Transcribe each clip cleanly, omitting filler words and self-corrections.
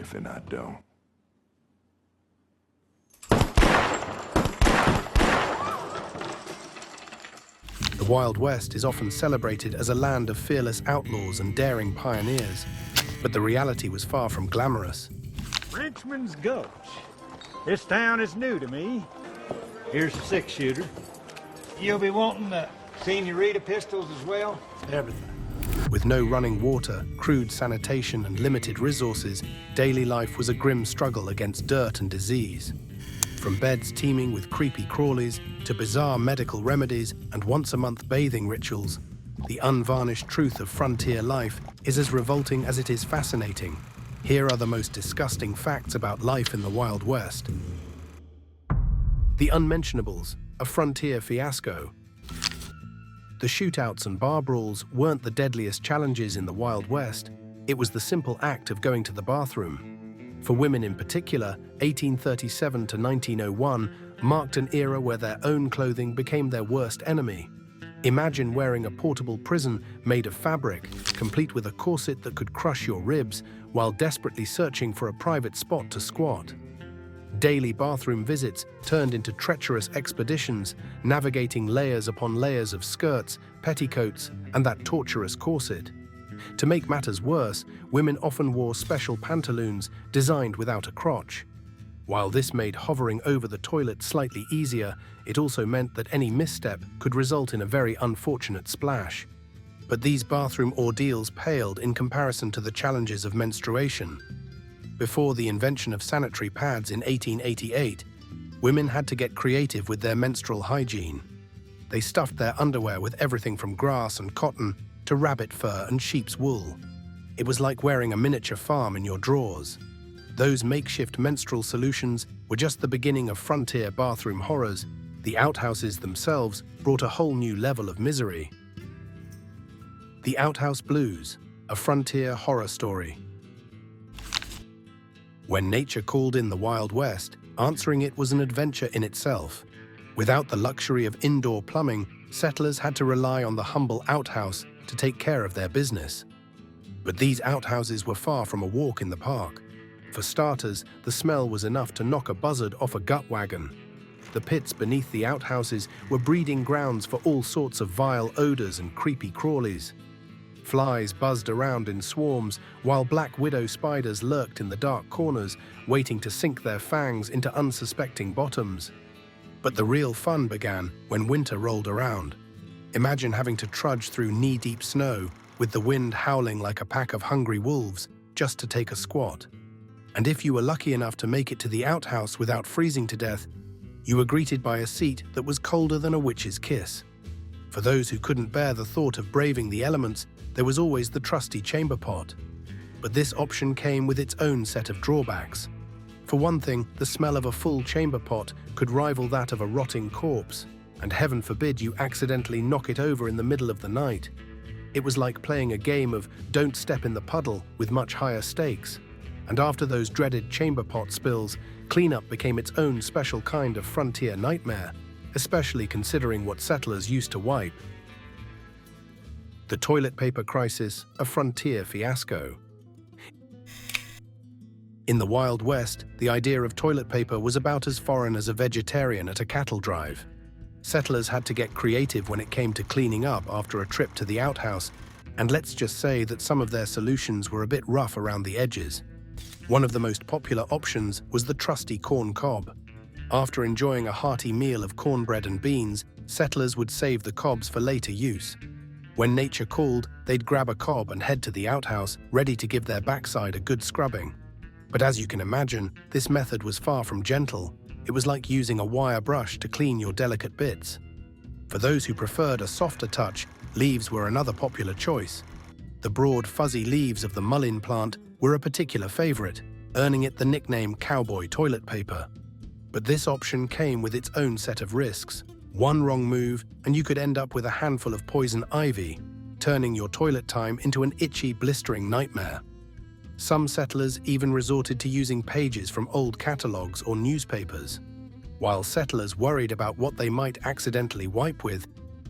Sniffing I don't. The Wild West is often celebrated as a land of fearless outlaws and daring pioneers, but the reality was far from glamorous. Frenchman's Gulch. This town is new to me. Here's a six-shooter. You'll be wanting the senorita pistols as well? Everything. With no running water, crude sanitation, and limited resources, daily life was a grim struggle against dirt and disease. From beds teeming with creepy crawlies to bizarre medical remedies and once-a-month bathing rituals, the unvarnished truth of frontier life is as revolting as it is fascinating. Here are the most disgusting facts about life in the Wild West. The Unmentionables, a frontier fiasco. The shootouts and bar brawls weren't the deadliest challenges in the Wild West. It was the simple act of going to the bathroom. For women in particular, 1837 to 1901 marked an era where their own clothing became their worst enemy. Imagine wearing a portable prison made of fabric, complete with a corset that could crush your ribs, while desperately searching for a private spot to squat. Daily bathroom visits turned into treacherous expeditions, navigating layers upon layers of skirts, petticoats, and that torturous corset. To make matters worse, women often wore special pantaloons designed without a crotch. While this made hovering over the toilet slightly easier, it also meant that any misstep could result in a very unfortunate splash. But these bathroom ordeals paled in comparison to the challenges of menstruation. Before the invention of sanitary pads in 1888, women had to get creative with their menstrual hygiene. They stuffed their underwear with everything from grass and cotton to rabbit fur and sheep's wool. It was like wearing a miniature farm in your drawers. Those makeshift menstrual solutions were just the beginning of frontier bathroom horrors. The outhouses themselves brought a whole new level of misery. The Ouse Blues, a frontier horror story. When nature called in the Wild West, answering it was an adventure in itself. Without the luxury of indoor plumbing, settlers had to rely on the humble outhouse to take care of their business. But these outhouses were far from a walk in the park. For starters, the smell was enough to knock a buzzard off a gut wagon. The pits beneath the outhouses were breeding grounds for all sorts of vile odors and creepy crawlies. Flies buzzed around in swarms, while black widow spiders lurked in the dark corners, waiting to sink their fangs into unsuspecting bottoms. But the real fun began when winter rolled around. Imagine having to trudge through knee-deep snow, with the wind howling like a pack of hungry wolves, just to take a squat. And if you were lucky enough to make it to the outhouse without freezing to death, you were greeted by a seat that was colder than a witch's kiss. For those who couldn't bear the thought of braving the elements, there was always the trusty chamber pot. But this option came with its own set of drawbacks. For one thing, the smell of a full chamber pot could rival that of a rotting corpse, and heaven forbid you accidentally knock it over in the middle of the night. It was like playing a game of don't step in the puddle with much higher stakes. And after those dreaded chamber pot spills, cleanup became its own special kind of frontier nightmare, especially considering what settlers used to wipe. The toilet paper crisis, a frontier fiasco. In the Wild West, the idea of toilet paper was about as foreign as a vegetarian at a cattle drive. Settlers had to get creative when it came to cleaning up after a trip to the outhouse, and let's just say that some of their solutions were a bit rough around the edges. One of the most popular options was the trusty corn cob. After enjoying a hearty meal of cornbread and beans, settlers would save the cobs for later use. When nature called, they'd grab a cob and head to the outhouse, ready to give their backside a good scrubbing. But as you can imagine, this method was far from gentle. It was like using a wire brush to clean your delicate bits. For those who preferred a softer touch, leaves were another popular choice. The broad, fuzzy leaves of the mullein plant were a particular favorite, earning it the nickname cowboy toilet paper. But this option came with its own set of risks. One wrong move, and you could end up with a handful of poison ivy, turning your toilet time into an itchy, blistering nightmare. Some settlers even resorted to using pages from old catalogs or newspapers. While settlers worried about what they might accidentally wipe with,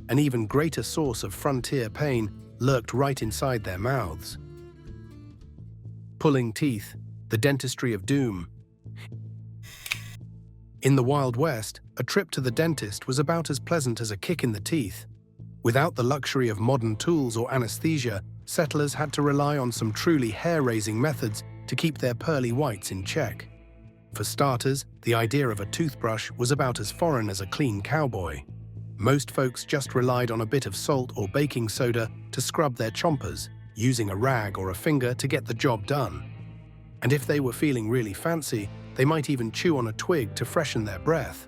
an even greater source of frontier pain lurked right inside their mouths. Pulling teeth, the dentistry of doom. In the Wild West, a trip to the dentist was about as pleasant as a kick in the teeth. Without the luxury of modern tools or anesthesia, settlers had to rely on some truly hair-raising methods to keep their pearly whites in check. For starters, the idea of a toothbrush was about as foreign as a clean cowboy. Most folks just relied on a bit of salt or baking soda to scrub their chompers, using a rag or a finger to get the job done. And if they were feeling really fancy, they might even chew on a twig to freshen their breath.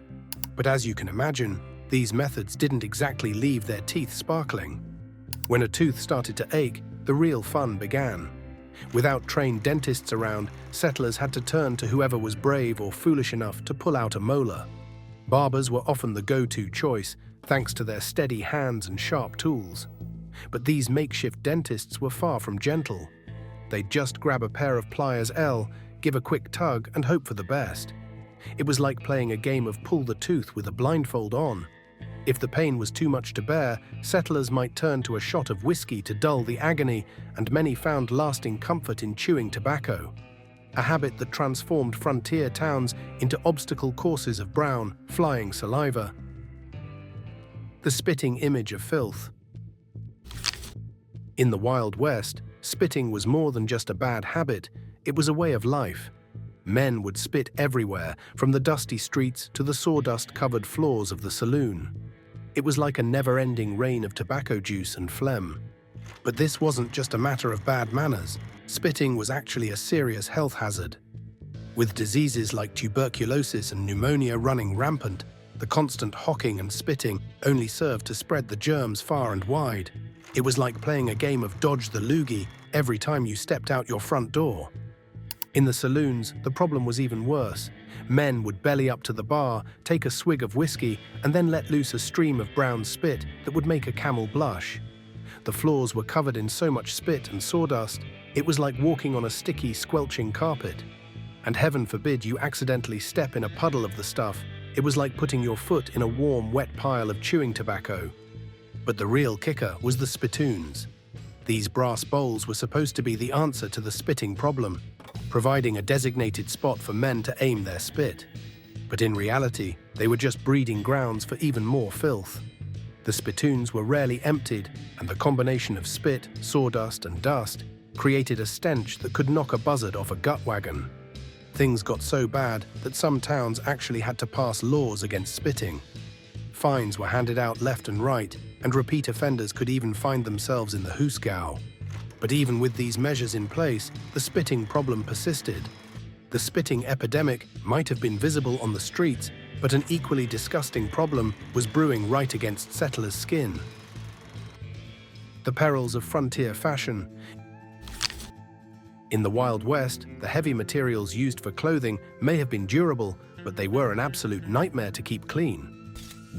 But as you can imagine, these methods didn't exactly leave their teeth sparkling. When a tooth started to ache, the real fun began. Without trained dentists around, settlers had to turn to whoever was brave or foolish enough to pull out a molar. Barbers were often the go-to choice, thanks to their steady hands and sharp tools. But these makeshift dentists were far from gentle. They'd just grab a pair of pliers L, give a quick tug, and hope for the best. It was like playing a game of pull the tooth with a blindfold on. If the pain was too much to bear, settlers might turn to a shot of whiskey to dull the agony, and many found lasting comfort in chewing tobacco, a habit that transformed frontier towns into obstacle courses of brown, flying saliva. The spitting image of filth. In the Wild West, spitting was more than just a bad habit, it was a way of life. Men would spit everywhere, from the dusty streets to the sawdust-covered floors of the saloon. It was like a never-ending rain of tobacco juice and phlegm. But this wasn't just a matter of bad manners. Spitting was actually a serious health hazard. With diseases like tuberculosis and pneumonia running rampant, the constant hocking and spitting only served to spread the germs far and wide. It was like playing a game of dodge the loogie every time you stepped out your front door. In the saloons, the problem was even worse. Men would belly up to the bar, take a swig of whiskey, and then let loose a stream of brown spit that would make a camel blush. The floors were covered in so much spit and sawdust, it was like walking on a sticky, squelching carpet. And heaven forbid you accidentally step in a puddle of the stuff, it was like putting your foot in a warm, wet pile of chewing tobacco. But the real kicker was the spittoons. These brass bowls were supposed to be the answer to the spitting problem, providing a designated spot for men to aim their spit. But in reality, they were just breeding grounds for even more filth. The spittoons were rarely emptied, and the combination of spit, sawdust, and dust created a stench that could knock a buzzard off a gut wagon. Things got so bad that some towns actually had to pass laws against spitting. Fines were handed out left and right, and repeat offenders could even find themselves in the hoosgow. But even with these measures in place, the spitting problem persisted. The spitting epidemic might have been visible on the streets, but an equally disgusting problem was brewing right against settlers' skin. The perils of frontier fashion. In the Wild West, the heavy materials used for clothing may have been durable, but they were an absolute nightmare to keep clean.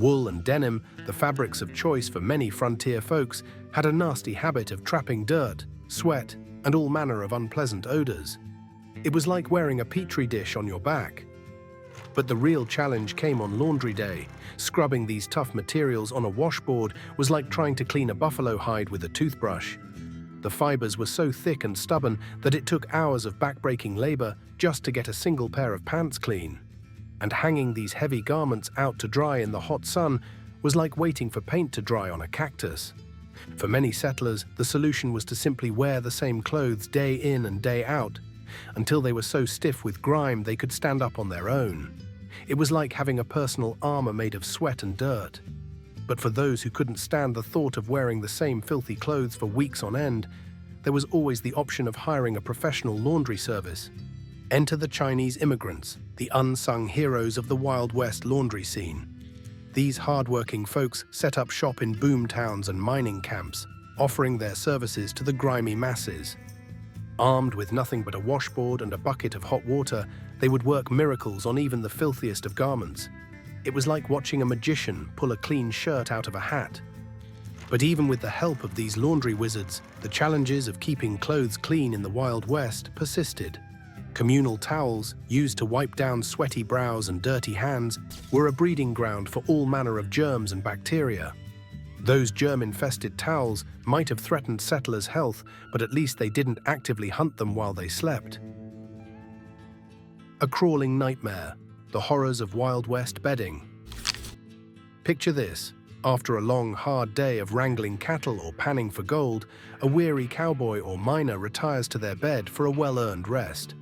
Wool and denim, the fabrics of choice for many frontier folks, had a nasty habit of trapping dirt, sweat, and all manner of unpleasant odors. It was like wearing a petri dish on your back. But the real challenge came on laundry day. Scrubbing these tough materials on a washboard was like trying to clean a buffalo hide with a toothbrush. The fibers were so thick and stubborn that it took hours of back-breaking labor just to get a single pair of pants clean. And hanging these heavy garments out to dry in the hot sun was like waiting for paint to dry on a cactus. For many settlers, the solution was to simply wear the same clothes day in and day out, until they were so stiff with grime they could stand up on their own. It was like having a personal armor made of sweat and dirt. But for those who couldn't stand the thought of wearing the same filthy clothes for weeks on end, there was always the option of hiring a professional laundry service. Enter the Chinese immigrants, the unsung heroes of the Wild West laundry scene. These hard-working folks set up shop in boom towns and mining camps, offering their services to the grimy masses. Armed with nothing but a washboard and a bucket of hot water, they would work miracles on even the filthiest of garments. It was like watching a magician pull a clean shirt out of a hat. But even with the help of these laundry wizards, the challenges of keeping clothes clean in the Wild West persisted. Communal towels, used to wipe down sweaty brows and dirty hands, were a breeding ground for all manner of germs and bacteria. Those germ-infested towels might have threatened settlers' health, but at least they didn't actively hunt them while they slept. A crawling nightmare, the horrors of Wild West bedding. Picture this. After a long, hard day of wrangling cattle or panning for gold, a weary cowboy or miner retires to their bed for a well-earned rest.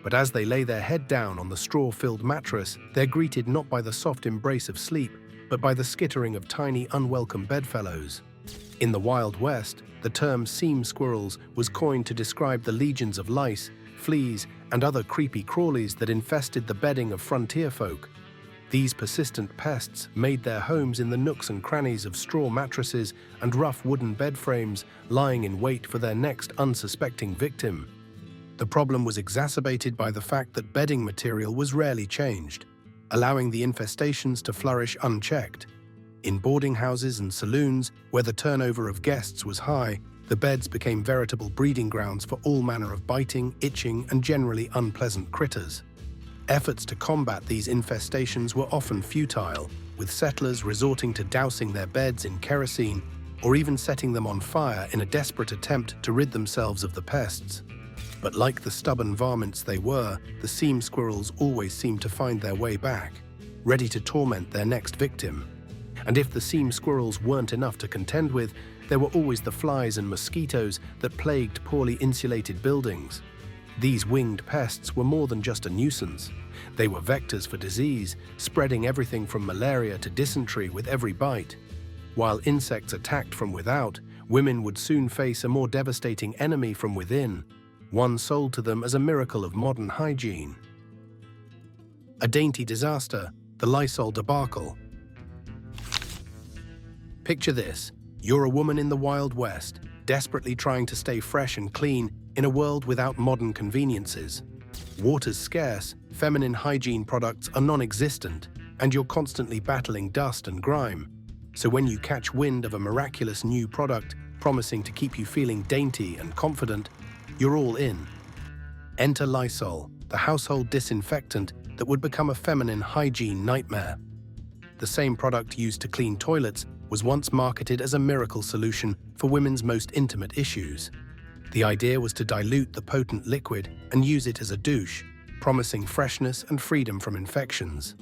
But as they lay their head down on the straw-filled mattress, they're greeted not by the soft embrace of sleep, but by the skittering of tiny, unwelcome bedfellows. In the Wild West, the term seam squirrels was coined to describe the legions of lice, fleas, and other creepy crawlies that infested the bedding of frontier folk. These persistent pests made their homes in the nooks and crannies of straw mattresses and rough wooden bed frames, lying in wait for their next unsuspecting victim. The problem was exacerbated by the fact that bedding material was rarely changed, allowing the infestations to flourish unchecked. In boarding houses and saloons, where the turnover of guests was high, the beds became veritable breeding grounds for all manner of biting, itching, and generally unpleasant critters. Efforts to combat these infestations were often futile, with settlers resorting to dousing their beds in kerosene or even setting them on fire in a desperate attempt to rid themselves of the pests. But like the stubborn varmints they were, the seam squirrels always seemed to find their way back, ready to torment their next victim. And if the seam squirrels weren't enough to contend with, there were always the flies and mosquitoes that plagued poorly insulated buildings. These winged pests were more than just a nuisance. They were vectors for disease, spreading everything from malaria to dysentery with every bite. While insects attacked from without, women would soon face a more devastating enemy from within, one sold to them as a miracle of modern hygiene. A dainty disaster, the Lysol debacle. Picture this. You're a woman in the Wild West, desperately trying to stay fresh and clean in a world without modern conveniences. Water's scarce, feminine hygiene products are non-existent, and you're constantly battling dust and grime. So when you catch wind of a miraculous new product promising to keep you feeling dainty and confident, you're all in. Enter Lysol, the household disinfectant that would become a feminine hygiene nightmare. The same product used to clean toilets was once marketed as a miracle solution for women's most intimate issues. The idea was to dilute the potent liquid and use it as a douche, promising freshness and freedom from infections.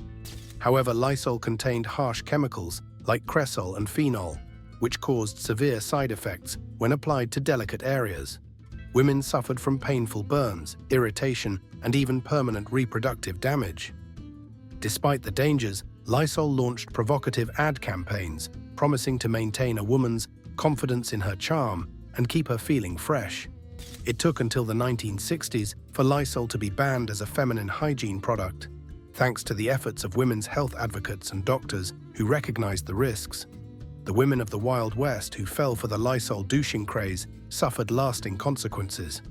However, Lysol contained harsh chemicals like cresol and phenol, which caused severe side effects when applied to delicate areas. Women suffered from painful burns, irritation, and even permanent reproductive damage. Despite the dangers, Lysol launched provocative ad campaigns, promising to maintain a woman's confidence in her charm and keep her feeling fresh. It took until the 1960s for Lysol to be banned as a feminine hygiene product, thanks to the efforts of women's health advocates and doctors who recognized the risks. The women of the Wild West who fell for the Lysol douching craze suffered lasting consequences.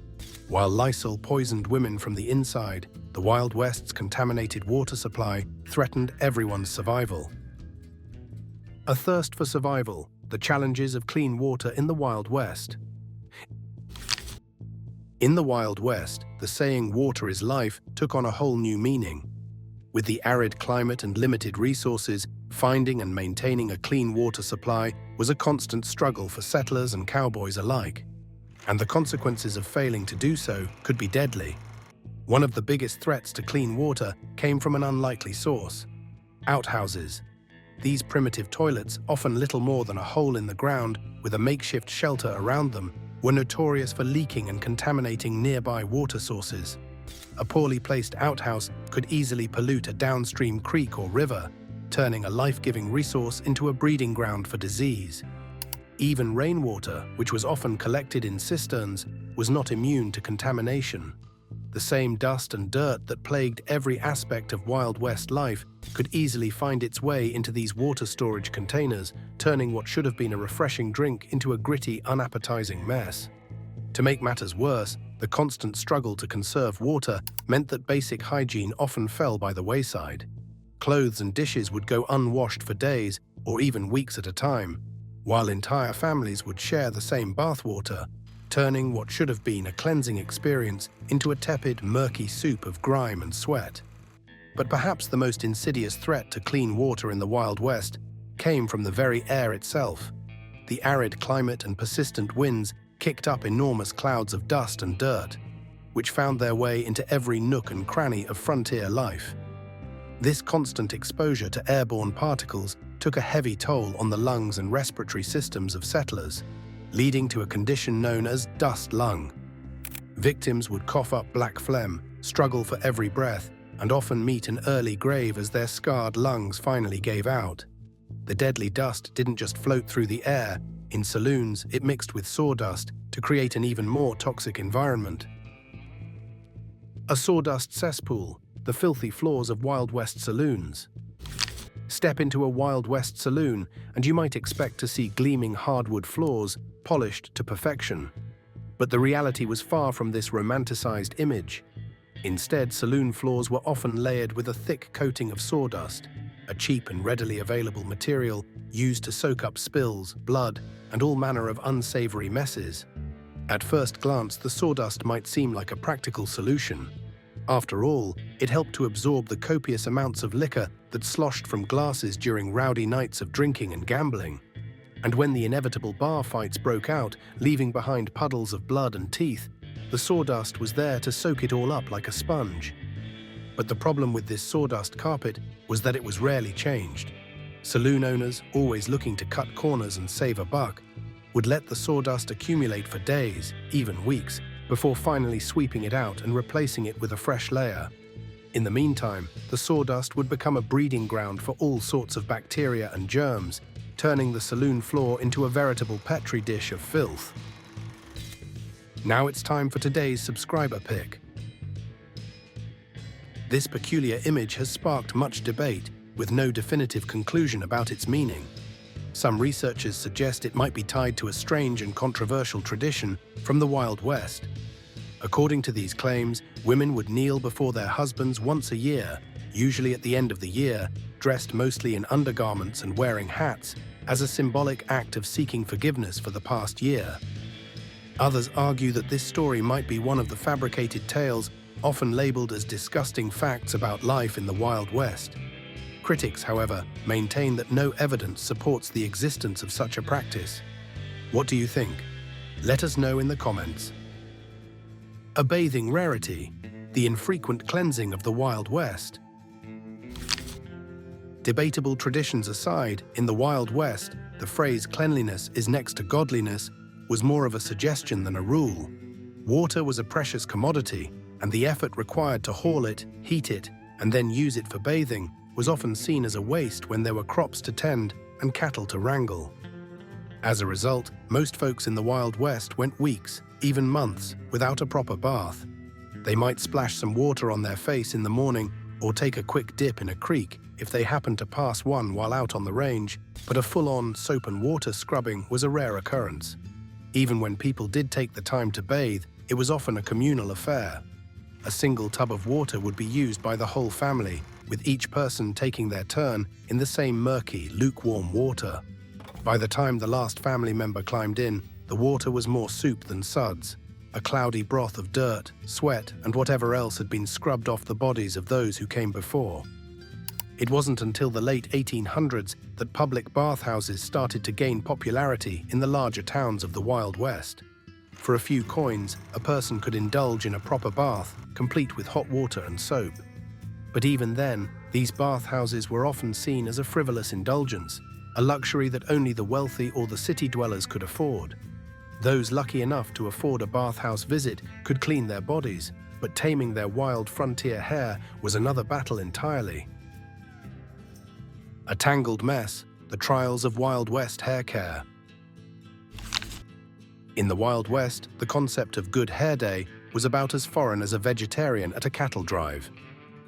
While Lysol poisoned women from the inside, the Wild West's contaminated water supply threatened everyone's survival. A thirst for survival, the challenges of clean water in the Wild West. In the Wild West, the saying "water is life" took on a whole new meaning. With the arid climate and limited resources, finding and maintaining a clean water supply was a constant struggle for settlers and cowboys alike. And the consequences of failing to do so could be deadly. One of the biggest threats to clean water came from an unlikely source: outhouses. These primitive toilets, often little more than a hole in the ground with a makeshift shelter around them, were notorious for leaking and contaminating nearby water sources. A poorly placed outhouse could easily pollute a downstream creek or river, turning a life-giving resource into a breeding ground for disease. Even rainwater, which was often collected in cisterns, was not immune to contamination. The same dust and dirt that plagued every aspect of Wild West life could easily find its way into these water storage containers, turning what should have been a refreshing drink into a gritty, unappetizing mess. To make matters worse, the constant struggle to conserve water meant that basic hygiene often fell by the wayside. Clothes and dishes would go unwashed for days or even weeks at a time, while entire families would share the same bathwater, turning what should have been a cleansing experience into a tepid, murky soup of grime and sweat. But perhaps the most insidious threat to clean water in the Wild West came from the very air itself. The arid climate and persistent winds kicked up enormous clouds of dust and dirt. which found their way into every nook and cranny of frontier life. This constant exposure to airborne particles took a heavy toll on the lungs and respiratory systems of settlers, leading to a condition known as dust lung. Victims would cough up black phlegm, struggle for every breath, and often meet an early grave as their scarred lungs finally gave out. The deadly dust didn't just float through the air. In saloons, it mixed with sawdust to create an even more toxic environment. A sawdust cesspool, the filthy floors of Wild West saloons. Step into a Wild West saloon, and you might expect to see gleaming hardwood floors, polished to perfection. But the reality was far from this romanticized image. Instead, saloon floors were often layered with a thick coating of sawdust, a cheap and readily available material used to soak up spills, blood, and all manner of unsavory messes. At first glance, the sawdust might seem like a practical solution. After all, it helped to absorb the copious amounts of liquor that sloshed from glasses during rowdy nights of drinking and gambling. And when the inevitable bar fights broke out, leaving behind puddles of blood and teeth, the sawdust was there to soak it all up like a sponge. But the problem with this sawdust carpet was that it was rarely changed. Saloon owners, always looking to cut corners and save a buck, would let the sawdust accumulate for days, even weeks, before finally sweeping it out and replacing it with a fresh layer. In the meantime, the sawdust would become a breeding ground for all sorts of bacteria and germs, turning the saloon floor into a veritable petri dish of filth. Now it's time for today's subscriber pick. This peculiar image has sparked much debate, with no definitive conclusion about its meaning. Some researchers suggest it might be tied to a strange and controversial tradition from the Wild West. According to these claims, women would kneel before their husbands once a year, usually at the end of the year, dressed mostly in undergarments and wearing hats, as a symbolic act of seeking forgiveness for the past year. Others argue that this story might be one of the fabricated tales often labeled as disgusting facts about life in the Wild West. Critics, however, maintain that no evidence supports the existence of such a practice. What do you think? Let us know in the comments. A bathing rarity, the infrequent cleansing of the Wild West. Debatable traditions aside, in the Wild West, the phrase "cleanliness is next to godliness" was more of a suggestion than a rule. Water was a precious commodity, and the effort required to haul it, heat it, and then use it for bathing was often seen as a waste when there were crops to tend and cattle to wrangle. As a result, most folks in the Wild West went weeks, even months, without a proper bath. They might splash some water on their face in the morning or take a quick dip in a creek if they happened to pass one while out on the range, but a full-on soap and water scrubbing was a rare occurrence. Even when people did take the time to bathe, it was often a communal affair. A single tub of water would be used by the whole family, with each person taking their turn in the same murky, lukewarm water. By the time the last family member climbed in, the water was more soup than suds, a cloudy broth of dirt, sweat, and whatever else had been scrubbed off the bodies of those who came before. It wasn't until the late 1800s that public bathhouses started to gain popularity in the larger towns of the Wild West. For a few coins, a person could indulge in a proper bath, complete with hot water and soap. But even then, these bathhouses were often seen as a frivolous indulgence, a luxury that only the wealthy or the city dwellers could afford. Those lucky enough to afford a bathhouse visit could clean their bodies, but taming their wild frontier hair was another battle entirely. A tangled mess, the trials of Wild West hair care. In the Wild West, the concept of good hair day was about as foreign as a vegetarian at a cattle drive.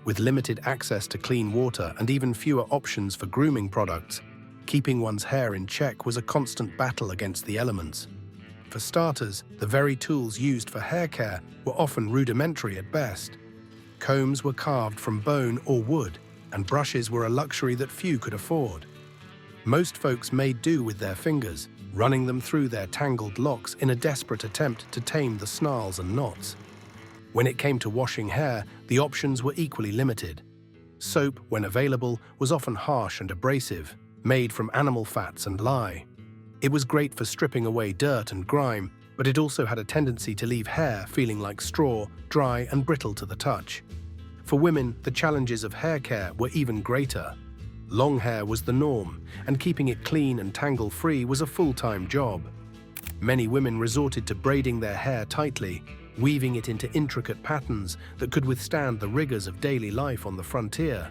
With limited access to clean water and even fewer options for grooming products, keeping one's hair in check was a constant battle against the elements. For starters, the very tools used for hair care were often rudimentary at best. Combs were carved from bone or wood, and brushes were a luxury that few could afford. Most folks made do with their fingers, running them through their tangled locks in a desperate attempt to tame the snarls and knots. When it came to washing hair, the options were equally limited. Soap, when available, was often harsh and abrasive, made from animal fats and lye. It was great for stripping away dirt and grime, But it also had a tendency to leave hair feeling like straw, dry and brittle to the touch. For women, the challenges of hair care were even greater. Long hair was the norm, and keeping it clean and tangle-free was a full-time job. Many women resorted to braiding their hair tightly, weaving it into intricate patterns that could withstand the rigors of daily life on the frontier.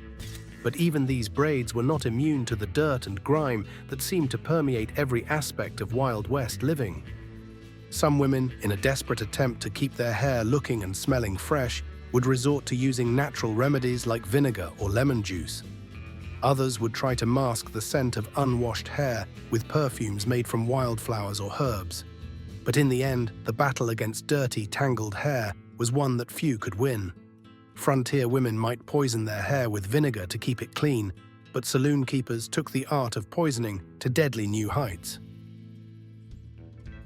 But even these braids were not immune to the dirt and grime that seemed to permeate every aspect of Wild West living. Some women, in a desperate attempt to keep their hair looking and smelling fresh, would resort to using natural remedies like vinegar or lemon juice. Others would try to mask the scent of unwashed hair with perfumes made from wildflowers or herbs. But in the end, the battle against dirty, tangled hair was one that few could win. Frontier women might poison their hair with vinegar to keep it clean, but saloon keepers took the art of poisoning to deadly new heights.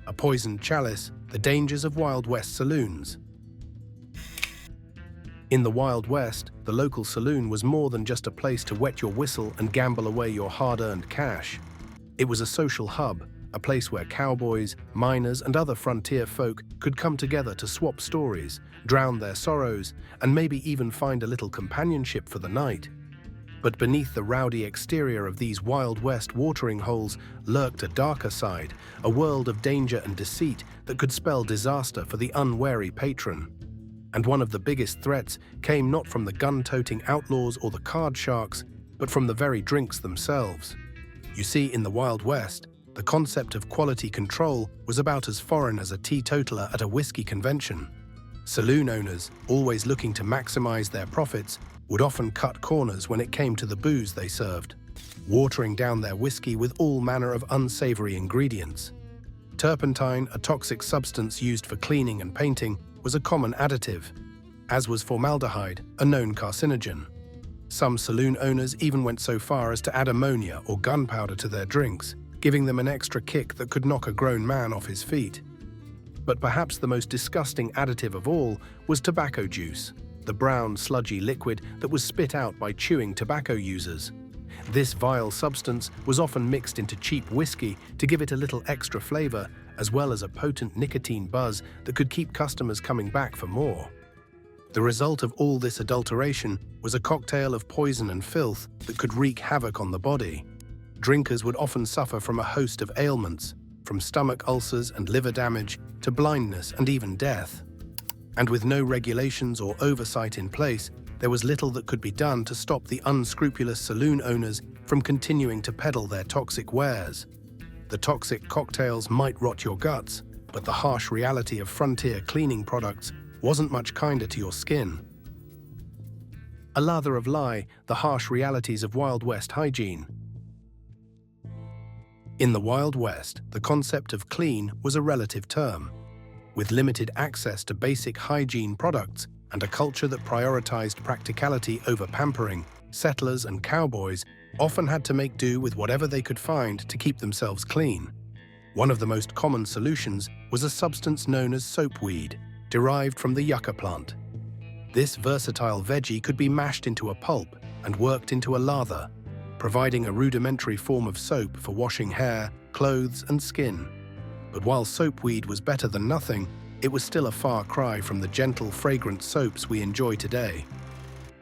A poisoned chalice, the dangers of Wild West saloons. In the Wild West, the local saloon was more than just a place to wet your whistle and gamble away your hard-earned cash. It was a social hub, a place where cowboys, miners, and other frontier folk could come together to swap stories, drown their sorrows, and maybe even find a little companionship for the night. But beneath the rowdy exterior of these Wild West watering holes lurked a darker side, a world of danger and deceit that could spell disaster for the unwary patron. And one of the biggest threats came not from the gun-toting outlaws or the card sharks, but from the very drinks themselves. You see, in the Wild West, the concept of quality control was about as foreign as a teetotaler at a whiskey convention. Saloon owners, always looking to maximize their profits, would often cut corners when it came to the booze they served, watering down their whiskey with all manner of unsavory ingredients. Turpentine, a toxic substance used for cleaning and painting, was a common additive, as was formaldehyde, a known carcinogen. Some saloon owners even went so far as to add ammonia or gunpowder to their drinks, giving them an extra kick that could knock a grown man off his feet. But perhaps the most disgusting additive of all was tobacco juice, the brown, sludgy liquid that was spit out by chewing tobacco users. This vile substance was often mixed into cheap whiskey to give it a little extra flavor, as well as a potent nicotine buzz that could keep customers coming back for more. The result of all this adulteration was a cocktail of poison and filth that could wreak havoc on the body. Drinkers would often suffer from a host of ailments, from stomach ulcers and liver damage to blindness and even death. And with no regulations or oversight in place, there was little that could be done to stop the unscrupulous saloon owners from continuing to peddle their toxic wares. The toxic cocktails might rot your guts, but the harsh reality of frontier cleaning products wasn't much kinder to your skin. A lather of lie, the harsh realities of Wild West hygiene. In the Wild West, the concept of clean was a relative term. With limited access to basic hygiene products and a culture that prioritized practicality over pampering, settlers and cowboys often had to make do with whatever they could find to keep themselves clean. One of the most common solutions was a substance known as soapweed, derived from the yucca plant. This versatile veggie could be mashed into a pulp and worked into a lather, providing a rudimentary form of soap for washing hair, clothes, and skin. But while soapweed was better than nothing, it was still a far cry from the gentle, fragrant soaps we enjoy today.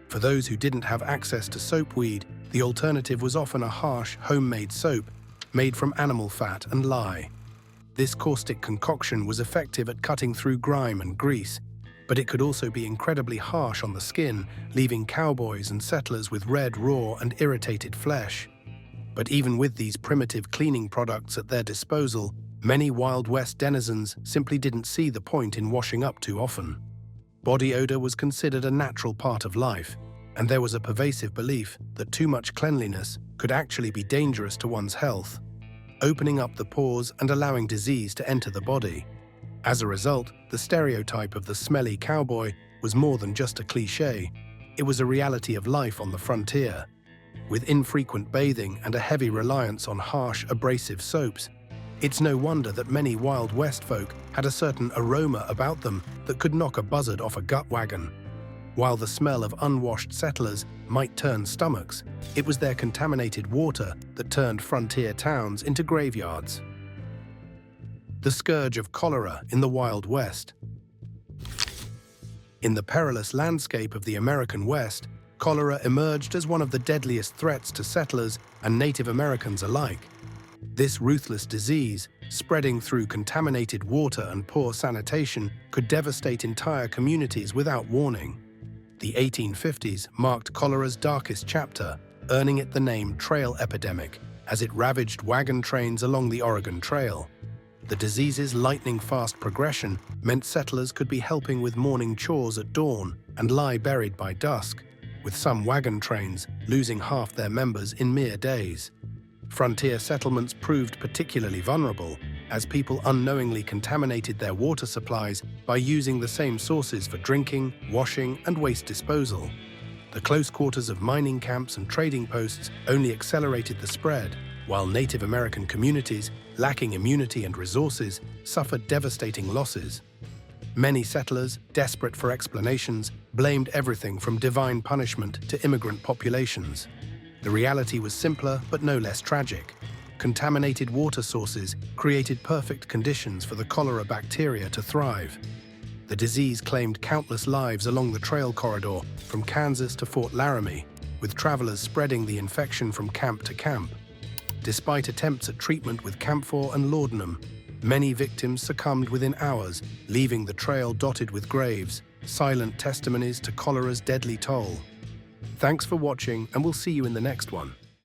For those who didn't have access to soapweed, the alternative was often a harsh, homemade soap made from animal fat and lye. This caustic concoction was effective at cutting through grime and grease, but it could also be incredibly harsh on the skin, leaving cowboys and settlers with red, raw, and irritated flesh. But even with these primitive cleaning products at their disposal, many Wild West denizens simply didn't see the point in washing up too often. Body odor was considered a natural part of life, and there was a pervasive belief that too much cleanliness could actually be dangerous to one's health, opening up the pores and allowing disease to enter the body. As a result, the stereotype of the smelly cowboy was more than just a cliché. It was a reality of life on the frontier. With infrequent bathing and a heavy reliance on harsh, abrasive soaps, it's no wonder that many Wild West folk had a certain aroma about them that could knock a buzzard off a gut wagon. While the smell of unwashed settlers might turn stomachs, it was their contaminated water that turned frontier towns into graveyards. the scourge of cholera in the Wild West. In the perilous landscape of the American West, cholera emerged as one of the deadliest threats to settlers and Native Americans alike. This ruthless disease, spreading through contaminated water and poor sanitation, could devastate entire communities without warning. The 1850s marked cholera's darkest chapter, earning it the name trail epidemic, as it ravaged wagon trains along the Oregon Trail. The disease's lightning-fast progression meant settlers could be helping with morning chores at dawn and lie buried by dusk, with some wagon trains losing half their members in mere days. Frontier settlements proved particularly vulnerable, as people unknowingly contaminated their water supplies by using the same sources for drinking, washing, and waste disposal. The close quarters of mining camps and trading posts only accelerated the spread, while Native American communities, lacking immunity and resources, suffered devastating losses. Many settlers, desperate for explanations, blamed everything from divine punishment to immigrant populations. The reality was simpler but no less tragic. Contaminated water sources created perfect conditions for the cholera bacteria to thrive. The disease claimed countless lives along the trail corridor from Kansas to Fort Laramie, with travelers spreading the infection from camp to camp. Despite attempts at treatment with camphor and laudanum, many victims succumbed within hours, leaving the trail dotted with graves, silent testimonies to cholera's deadly toll. Thanks for watching, and we'll see you in the next one.